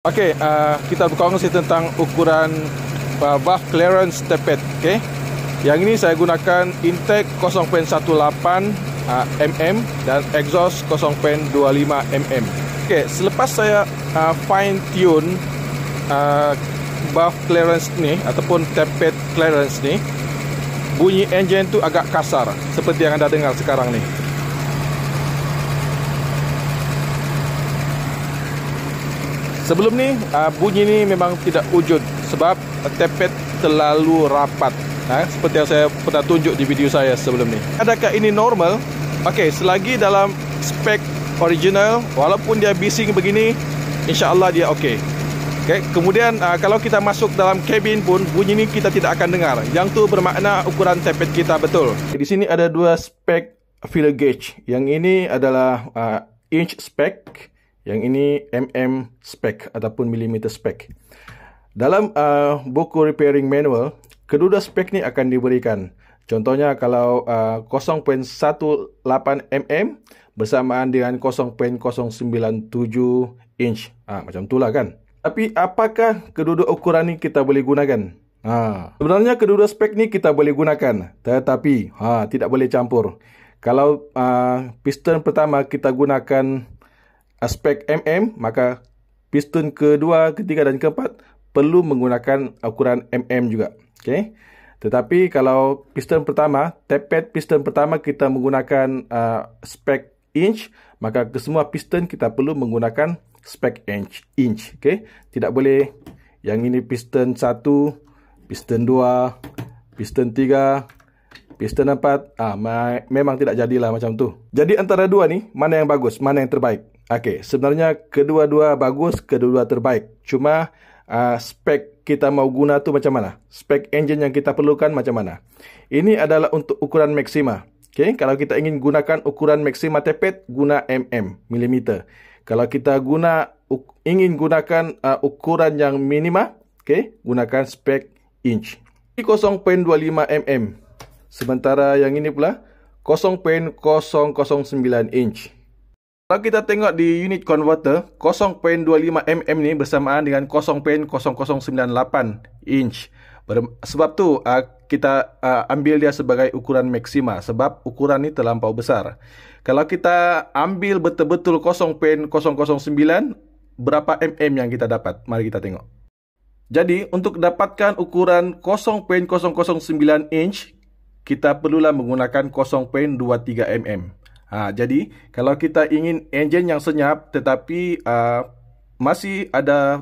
Okey, kita berkongsi tentang ukuran valve clearance tappet. Okey. Yang ini saya gunakan intake 0.18 mm dan exhaust 0.25 mm. Okey, selepas saya fine tune valve clearance ni ataupun tappet clearance ni, bunyi engine tu agak kasar seperti yang anda dengar sekarang ni. Sebelum ni bunyi ni memang tidak wujud sebab tappet terlalu rapat, seperti yang saya pernah tunjuk di video saya sebelum ni. Adakah ini normal? Okey, selagi dalam spek original, walaupun dia bising begini, insya-Allah dia okey. Okay. Kemudian kalau kita masuk dalam kabin pun bunyi ni kita tidak akan dengar. Yang tu bermakna ukuran tappet kita betul. Di sini ada dua spek feeler gauge. Yang ini adalah inch spek. Yang ini mm spec ataupun millimeter spec. Dalam buku repairing manual, kedua spek ni akan diberikan. Contohnya kalau 0.18 mm bersamaan dengan 0.097 inch. Macam itulah kan. Tapi apakah kedua ukuran ni kita boleh gunakan? Sebenarnya kedua spek ni kita boleh gunakan, tetapi tidak boleh campur. Kalau piston pertama kita gunakan spek mm, maka piston kedua, ketiga dan keempat perlu menggunakan ukuran mm juga. Okey. Tetapi kalau piston pertama, tappet piston pertama kita menggunakan spek inch, maka kesemua piston kita perlu menggunakan spek inch. Okey. Tidak boleh yang ini piston 1, piston 2, piston 3, piston 4. Memang tidak jadilah macam tu. Jadi antara dua ni, mana yang bagus, mana yang terbaik? Okey, sebenarnya kedua-dua bagus, kedua-dua terbaik. Cuma spek kita mau guna tu macam mana? Spek engine yang kita perlukan macam mana? Ini adalah untuk ukuran maksima. Okey, kalau kita ingin gunakan ukuran maksima tappet, guna millimeter. Kalau kita ingin gunakan ukuran yang minima, okey, gunakan spek inch. 0.25 mm. Sementara yang ini pula 0.009 inch. Kalau kita tengok di unit converter, 0.25 mm ni bersamaan dengan 0.0098 inch. Sebab tu kita ambil dia sebagai ukuran maksima sebab ukuran ni terlampau besar. Kalau kita ambil betul-betul 0.009, berapa mm yang kita dapat? Mari kita tengok. Jadi untuk dapatkan ukuran 0.009 inch, kita perlulah menggunakan 0.23 mm. Jadi kalau kita ingin engine yang senyap tetapi masih ada